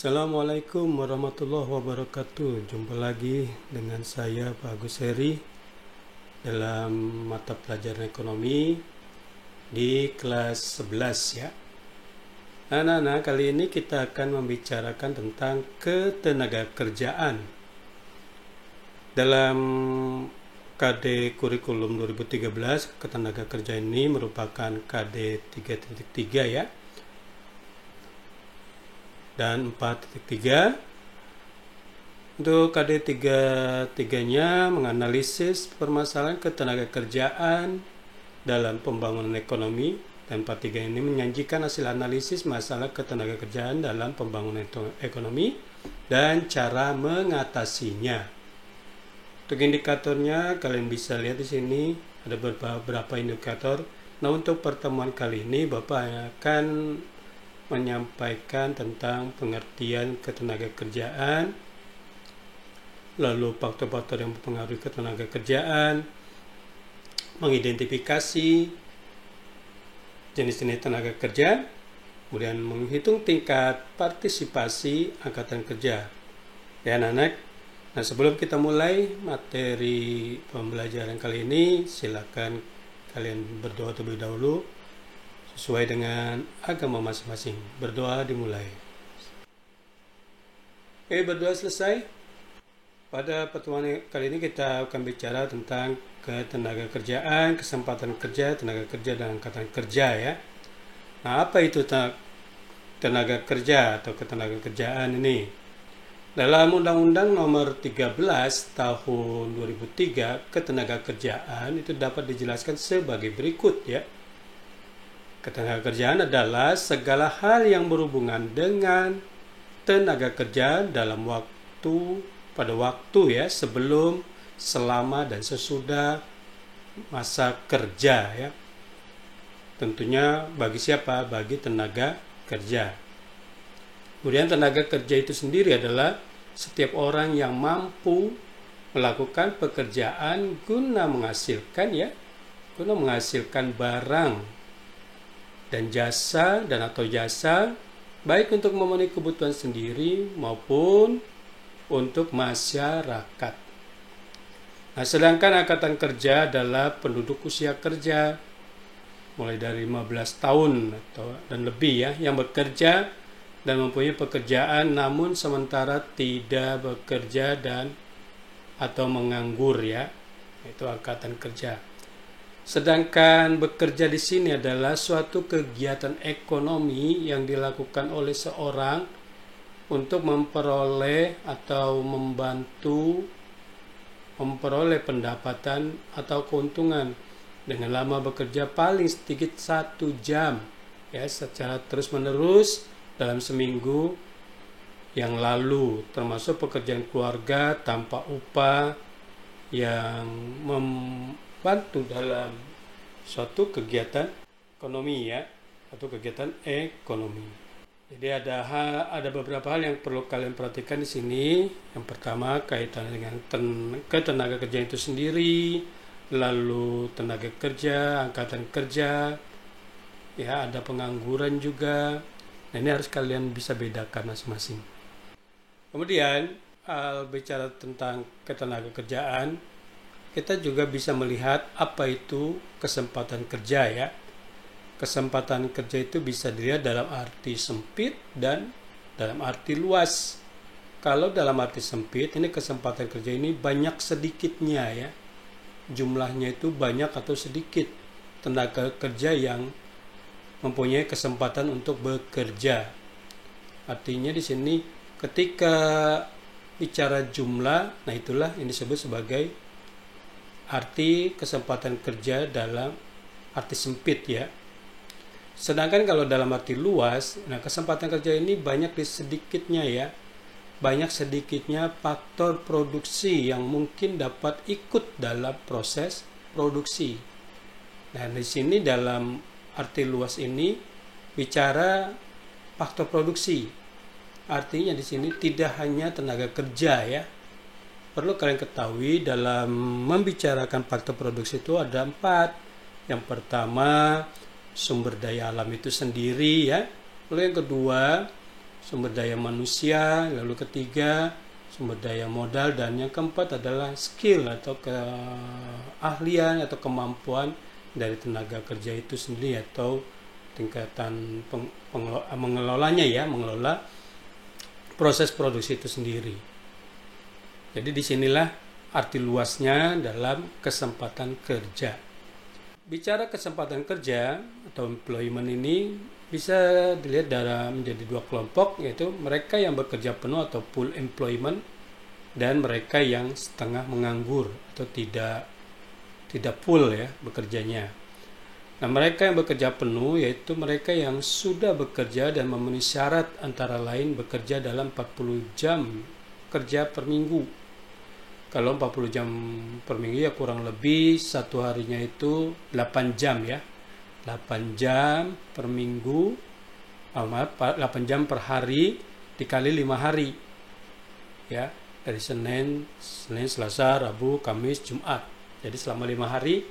Assalamualaikum warahmatullahi wabarakatuh. Jumpa lagi dengan saya Pak Agus Heri dalam mata pelajaran ekonomi di kelas 11 ya. Anak-anak, kali ini kita akan membicarakan tentang ketenagakerjaan. Dalam KD Kurikulum 2013, ketenagakerjaan ini merupakan KD 3.3 ya. Dan 4.3 untuk KD 3.3-nya menganalisis permasalahan ketenagakerjaan dalam pembangunan ekonomi, dan 4.3 ini menyajikan hasil analisis masalah ketenagakerjaan dalam pembangunan ekonomi dan cara mengatasinya. Untuk indikatornya kalian bisa lihat di sini ada beberapa indikator. Nah, untuk pertemuan kali ini Bapak akan menyampaikan tentang pengertian ketenagakerjaan, lalu faktor-faktor yang mempengaruhi ketenagakerjaan, mengidentifikasi jenis-jenis tenaga kerja, kemudian menghitung tingkat partisipasi angkatan kerja. Ya anak-anak, nah sebelum kita mulai materi pembelajaran kali ini, silakan kalian berdoa terlebih dahulu sesuai dengan agama masing-masing. Berdoa dimulai. Oke, berdoa selesai. Pada pertemuan kali ini kita akan bicara tentang ketenagakerjaan, kesempatan kerja, tenaga kerja, dan angkatan kerja ya. Nah, apa itu tenaga kerja atau ketenagakerjaan ini? Dalam Undang-Undang Nomor 13 Tahun 2003, ketenagakerjaan itu dapat dijelaskan sebagai berikut ya. Ketenagakerjaan adalah segala hal yang berhubungan dengan tenaga kerja dalam pada waktu ya, sebelum, selama, dan sesudah masa kerja ya. Tentunya bagi siapa? Bagi tenaga kerja. Kemudian tenaga kerja itu sendiri adalah setiap orang yang mampu melakukan pekerjaan guna menghasilkan barang dan jasa atau jasa, baik untuk memenuhi kebutuhan sendiri maupun untuk masyarakat. Nah, sedangkan angkatan kerja adalah penduduk usia kerja mulai dari 15 tahun dan lebih ya, yang bekerja dan mempunyai pekerjaan namun sementara tidak bekerja atau menganggur ya. Itu angkatan kerja. Sedangkan bekerja di sini adalah suatu kegiatan ekonomi yang dilakukan oleh seorang untuk memperoleh atau memperoleh pendapatan atau keuntungan dengan lama bekerja paling sedikit 1 jam ya, secara terus-menerus dalam seminggu yang lalu, termasuk pekerjaan keluarga tanpa upah yang bantu dalam suatu kegiatan ekonomi ya, atau kegiatan ekonomi. Jadi ada beberapa hal yang perlu kalian perhatikan di sini. Yang pertama kaitan dengan ketenaga kerja itu sendiri, lalu tenaga kerja, angkatan kerja, ya ada pengangguran juga. Nah, ini harus kalian bisa bedakan masing-masing. Kemudian bicara tentang ketenaga kerjaan, kita juga bisa melihat apa itu kesempatan kerja ya. Kesempatan kerja itu bisa dilihat dalam arti sempit dan dalam arti luas. Kalau dalam arti sempit, ini kesempatan kerja ini banyak sedikitnya ya. Jumlahnya itu banyak atau sedikit tenaga kerja yang mempunyai kesempatan untuk bekerja. Artinya di sini ketika bicara jumlah, nah itulah yang disebut sebagai arti kesempatan kerja dalam arti sempit ya. Sedangkan kalau dalam arti luas, nah kesempatan kerja ini banyak sedikitnya ya. Banyak sedikitnya faktor produksi yang mungkin dapat ikut dalam proses produksi. Nah, di sini dalam arti luas ini bicara faktor produksi. Artinya di sini tidak hanya tenaga kerja ya. Perlu kalian ketahui dalam membicarakan faktor produksi itu ada 4. Yang pertama, sumber daya alam itu sendiri ya. Lalu yang kedua, sumber daya manusia, lalu ketiga sumber daya modal, dan yang keempat adalah skill atau keahlian atau kemampuan dari tenaga kerja itu sendiri atau tingkatan mengelolanya ya, mengelola proses produksi itu sendiri. Jadi disinilah arti luasnya dalam kesempatan kerja. Bicara kesempatan kerja atau employment ini bisa dilihat menjadi dua kelompok, yaitu mereka yang bekerja penuh atau full employment dan mereka yang setengah menganggur atau tidak full ya bekerjanya. Nah, mereka yang bekerja penuh yaitu mereka yang sudah bekerja dan memenuhi syarat antara lain bekerja dalam 40 jam kerja per minggu. Kalau 40 jam per minggu ya kurang lebih satu harinya itu 8 jam ya. 8 jam per minggu, 8 jam per hari dikali 5 hari. Ya, dari Senin, Selasa, Rabu, Kamis, Jumat. Jadi selama 5 hari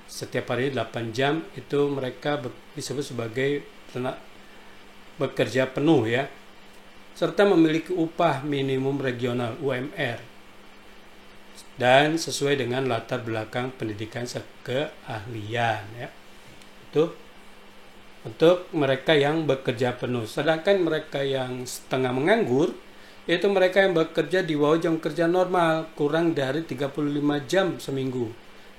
setiap hari 8 jam itu mereka disebut sebagai bekerja penuh ya. Serta memiliki upah minimum regional UMR. Dan sesuai dengan latar belakang pendidikan keahlian ya. Itu untuk mereka yang bekerja penuh. Sedangkan mereka yang setengah menganggur yaitu mereka yang bekerja di bawah jam kerja normal kurang dari 35 jam seminggu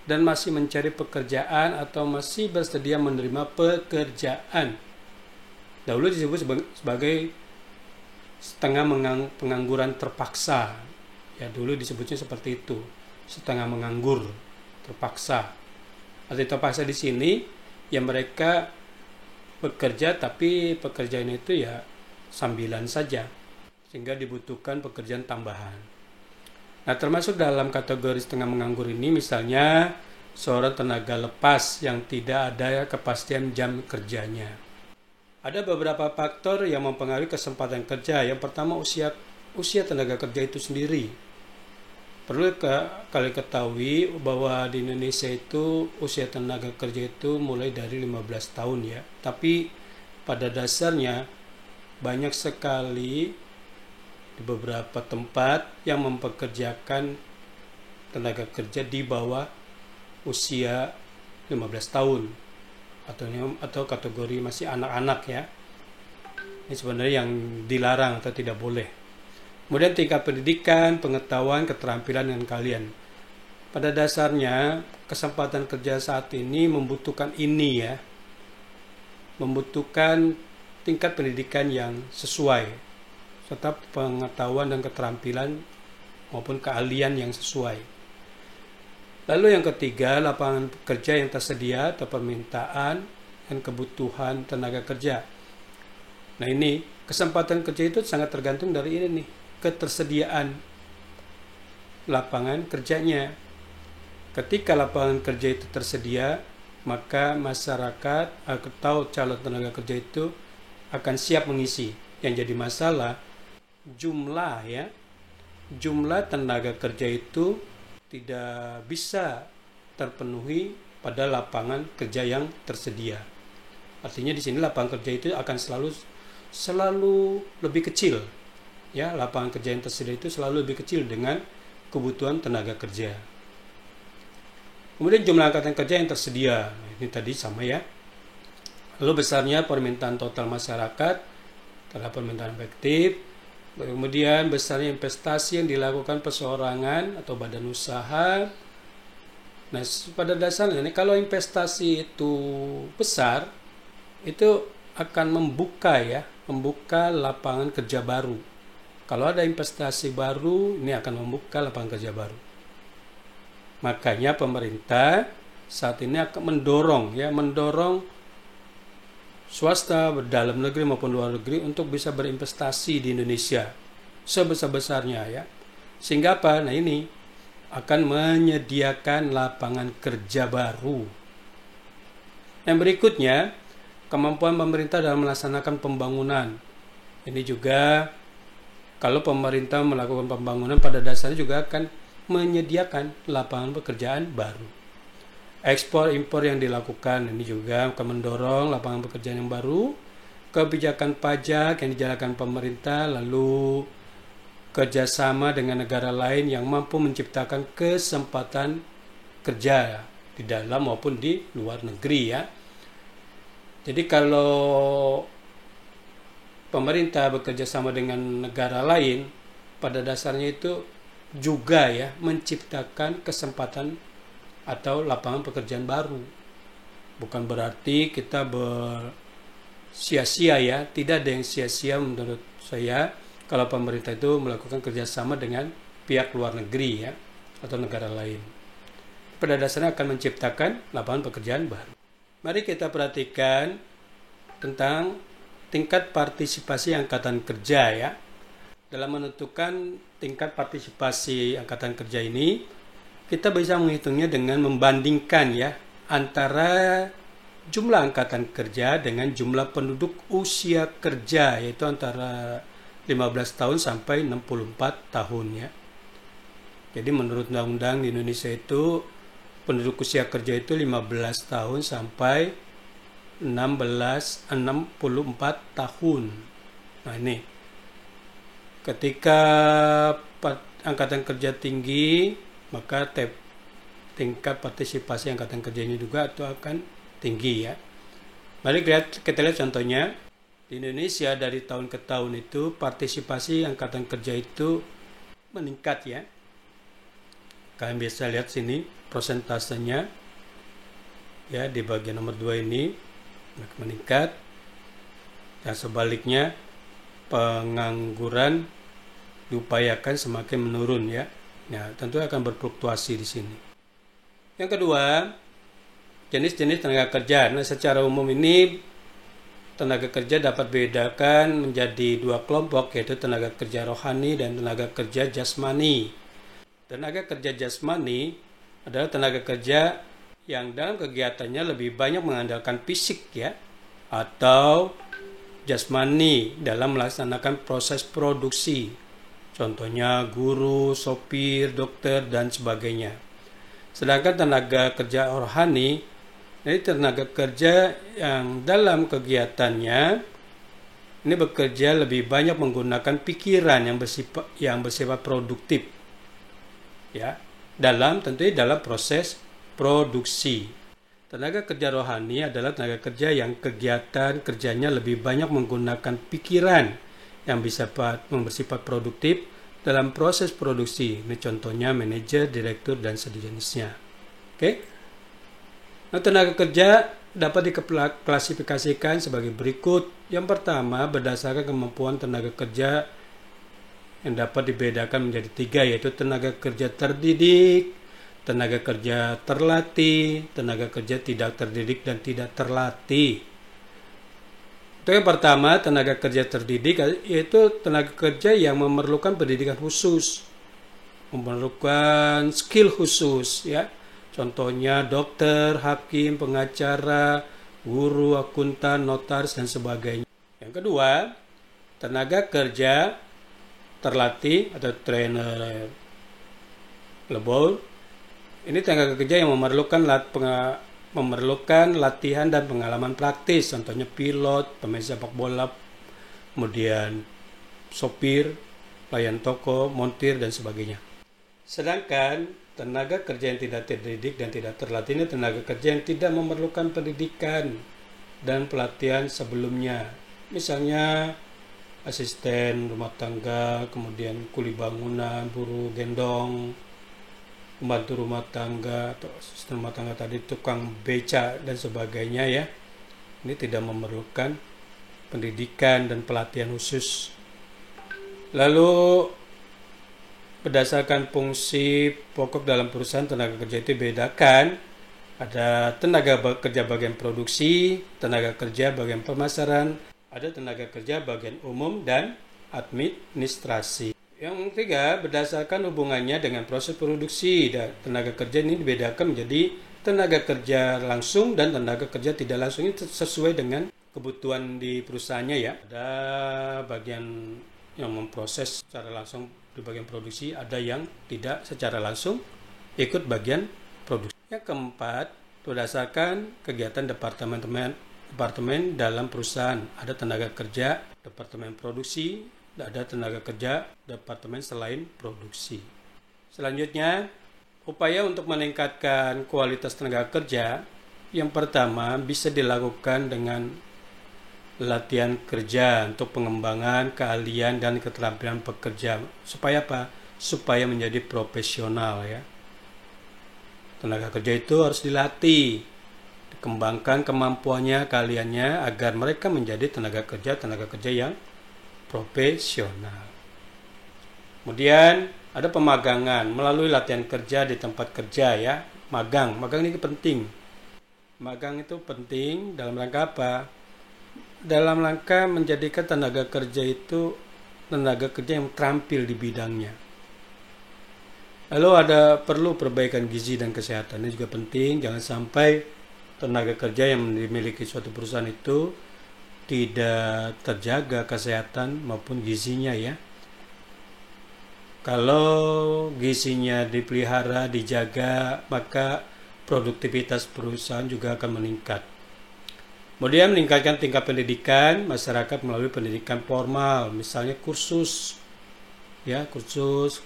dan masih mencari pekerjaan atau masih bersedia menerima pekerjaan. Dahulu disebut sebagai setengah pengangguran terpaksa. Ya, dulu disebutnya seperti itu, setengah menganggur, terpaksa. Arti terpaksa di sini, ya mereka bekerja tapi pekerjaan itu ya sambilan saja, sehingga dibutuhkan pekerjaan tambahan. Nah, termasuk dalam kategori setengah menganggur ini misalnya seorang tenaga lepas yang tidak ada kepastian jam kerjanya. Ada beberapa faktor yang mempengaruhi kesempatan kerja. Yang pertama usia tenaga kerja itu sendiri. Perlu kalian ketahui bahwa di Indonesia itu usia tenaga kerja itu mulai dari 15 tahun ya. Tapi pada dasarnya banyak sekali di beberapa tempat yang mempekerjakan tenaga kerja di bawah usia 15 tahun atau kategori masih anak-anak ya. Ini sebenarnya yang dilarang atau tidak boleh. Kemudian tingkat pendidikan, pengetahuan, keterampilan dan kalian. Pada dasarnya kesempatan kerja saat ini membutuhkan ini ya. Membutuhkan tingkat pendidikan yang sesuai serta pengetahuan dan keterampilan maupun keahlian yang sesuai. Lalu yang ketiga, lapangan kerja yang tersedia atau permintaan dan kebutuhan tenaga kerja. Nah, ini kesempatan kerja itu sangat tergantung dari ini nih, ketersediaan lapangan kerjanya. Ketika lapangan kerja itu tersedia, maka masyarakat atau calon tenaga kerja itu akan siap mengisi. Yang jadi masalah jumlah ya. Jumlah tenaga kerja itu tidak bisa terpenuhi pada lapangan kerja yang tersedia. Artinya di sini lapangan kerja itu akan selalu lebih kecil. Ya, lapangan kerja yang tersedia itu selalu lebih kecil dengan kebutuhan tenaga kerja. Kemudian jumlah angkatan kerja yang tersedia, ini tadi sama ya. Lalu besarnya permintaan total masyarakat terhadap permintaan efektif. Kemudian besarnya investasi yang dilakukan perseorangan atau badan usaha. Nah, pada dasarnya kalau investasi itu besar, itu akan membuka lapangan kerja baru. Kalau ada investasi baru, ini akan membuka lapangan kerja baru. Makanya pemerintah saat ini akan mendorong swasta dalam negeri maupun luar negeri untuk bisa berinvestasi di Indonesia sebesar-besarnya ya. Sehingga apa? Nah, ini akan menyediakan lapangan kerja baru. Yang berikutnya, kemampuan pemerintah dalam melaksanakan pembangunan. Ini juga kalau pemerintah melakukan pembangunan pada dasarnya juga akan menyediakan lapangan pekerjaan baru. Ekspor impor yang dilakukan ini juga akan mendorong lapangan pekerjaan yang baru. kebijakan pajak yang dijalankan pemerintah, lalu kerjasama dengan negara lain yang mampu menciptakan kesempatan kerja di dalam maupun di luar negeri ya. Jadi kalau pemerintah bekerja sama dengan negara lain, pada dasarnya itu juga ya menciptakan kesempatan atau lapangan pekerjaan baru. Bukan berarti kita sia-sia ya, tidak ada yang sia-sia menurut saya kalau pemerintah itu melakukan kerjasama dengan pihak luar negeri ya atau negara lain. Pada dasarnya akan menciptakan lapangan pekerjaan baru. Mari kita perhatikan tentang tingkat partisipasi angkatan kerja ya. Dalam menentukan tingkat partisipasi angkatan kerja ini, kita bisa menghitungnya dengan membandingkan ya antara jumlah angkatan kerja dengan jumlah penduduk usia kerja, yaitu antara 15 tahun sampai 64 tahun ya. Jadi menurut undang-undang di Indonesia itu penduduk usia kerja itu 15 tahun sampai 64 tahun. Nah ini ketika angkatan kerja tinggi, maka tingkat partisipasi angkatan kerja ini juga itu akan tinggi ya. Mari kita lihat contohnya. Di Indonesia dari tahun ke tahun itu partisipasi angkatan kerja itu meningkat ya. Kalian bisa lihat sini prosentasenya ya, di bagian nomor 2 ini meningkat. Dan sebaliknya pengangguran diupayakan semakin menurun ya. Nah, tentu akan berfluktuasi di sini. Yang kedua, jenis-jenis tenaga kerja. Nah, secara umum ini tenaga kerja dapat dibedakan menjadi dua kelompok, yaitu tenaga kerja rohani dan tenaga kerja jasmani. Tenaga kerja jasmani adalah tenaga kerja yang dalam kegiatannya lebih banyak mengandalkan fisik ya, atau jasmani dalam melaksanakan proses produksi. Contohnya guru, sopir, dokter, dan sebagainya. Sedangkan tenaga kerja rohani, ini tenaga kerja yang dalam kegiatannya ini bekerja lebih banyak menggunakan pikiran yang bersifat produktif, ya, tentunya dalam proses produksi. Tenaga kerja rohani adalah tenaga kerja yang kegiatan kerjanya lebih banyak menggunakan pikiran yang bersifat produktif dalam proses produksi. Ini contohnya manajer, direktur, dan sejenisnya. Oke. Nah, tenaga kerja dapat diklasifikasikan sebagai berikut. Yang pertama, berdasarkan kemampuan tenaga kerja yang dapat dibedakan menjadi 3, yaitu tenaga kerja terdidik, tenaga kerja terlatih, tenaga kerja tidak terdidik dan tidak terlatih. Untuk yang pertama, tenaga kerja terdidik, yaitu tenaga kerja yang memerlukan pendidikan khusus, memerlukan skill khusus ya. Contohnya dokter, hakim, pengacara, guru, akuntan, notaris, dan sebagainya. Yang kedua, tenaga kerja terlatih atau trainable. Ini tenaga kerja yang memerlukan latihan dan pengalaman praktis, contohnya pilot, pemain sepak bola, kemudian sopir, pelayan toko, montir, dan sebagainya. Sedangkan tenaga kerja yang tidak terdidik dan tidak terlatih ini tenaga kerja yang tidak memerlukan pendidikan dan pelatihan sebelumnya. Misalnya asisten rumah tangga, kemudian kuli bangunan, buruh gendong, pembantu rumah tangga atau asisten rumah tangga tadi, tukang beca, dan sebagainya ya. Ini tidak memerlukan pendidikan dan pelatihan khusus. Lalu berdasarkan fungsi pokok dalam perusahaan, tenaga kerja itu bedakan. Ada tenaga kerja bagian produksi, tenaga kerja bagian pemasaran, ada tenaga kerja bagian umum dan administrasi. Yang ketiga, berdasarkan hubungannya dengan proses produksi. Dan tenaga kerja ini dibedakan menjadi tenaga kerja langsung dan tenaga kerja tidak langsung. Ini sesuai dengan kebutuhan di perusahaannya ya. Ada bagian yang memproses secara langsung di bagian produksi, ada yang tidak secara langsung ikut bagian produksi. Yang keempat, berdasarkan kegiatan departemen departemen dalam perusahaan. Ada tenaga kerja, departemen produksi, ada tenaga kerja, departemen selain produksi. Selanjutnya, upaya untuk meningkatkan kualitas tenaga kerja, yang pertama bisa dilakukan dengan latihan kerja untuk pengembangan keahlian dan keterampilan pekerja. Supaya apa? Supaya menjadi profesional ya. Tenaga kerja itu harus dilatih, dikembangkan kemampuannya, keahliannya agar mereka menjadi tenaga kerja yang profesional. Kemudian ada pemagangan melalui latihan kerja di tempat kerja ya. Magang ini penting. Magang itu penting dalam rangka apa? Dalam rangka menjadikan tenaga kerja itu tenaga kerja yang terampil di bidangnya. Lalu ada perlu perbaikan gizi dan kesehatan, ini juga penting. Jangan sampai tenaga kerja yang dimiliki suatu perusahaan itu tidak terjaga kesehatan maupun gizinya ya. Kalau gizinya dipelihara, dijaga, maka produktivitas perusahaan juga akan meningkat. Kemudian meningkatkan tingkat pendidikan masyarakat melalui pendidikan formal, misalnya kursus,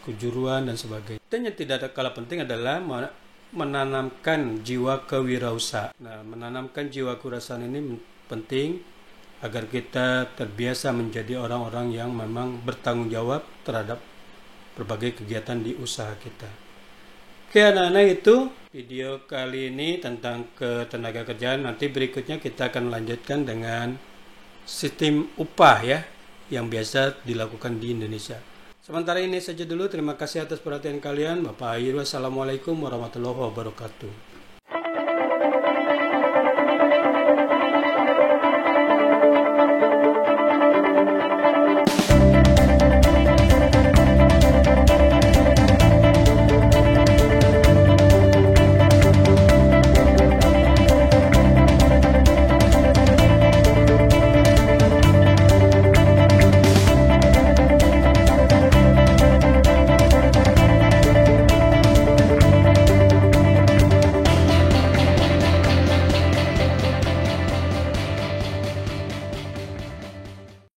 kejuruan dan sebagainya. Dan yang tidak kalah penting adalah menanamkan jiwa kewirausahaan. Nah, menanamkan jiwa kewirausahaan ini penting agar kita terbiasa menjadi orang-orang yang memang bertanggung jawab terhadap berbagai kegiatan di usaha kita. Oke anak-anak, itu video kali ini tentang ketenaga kerjaan. Nanti berikutnya kita akan lanjutkan dengan sistem upah ya yang biasa dilakukan di Indonesia. Sementara ini saja dulu. Terima kasih atas perhatian kalian. Bapak Akhir, wassalamualaikum warahmatullahi wabarakatuh.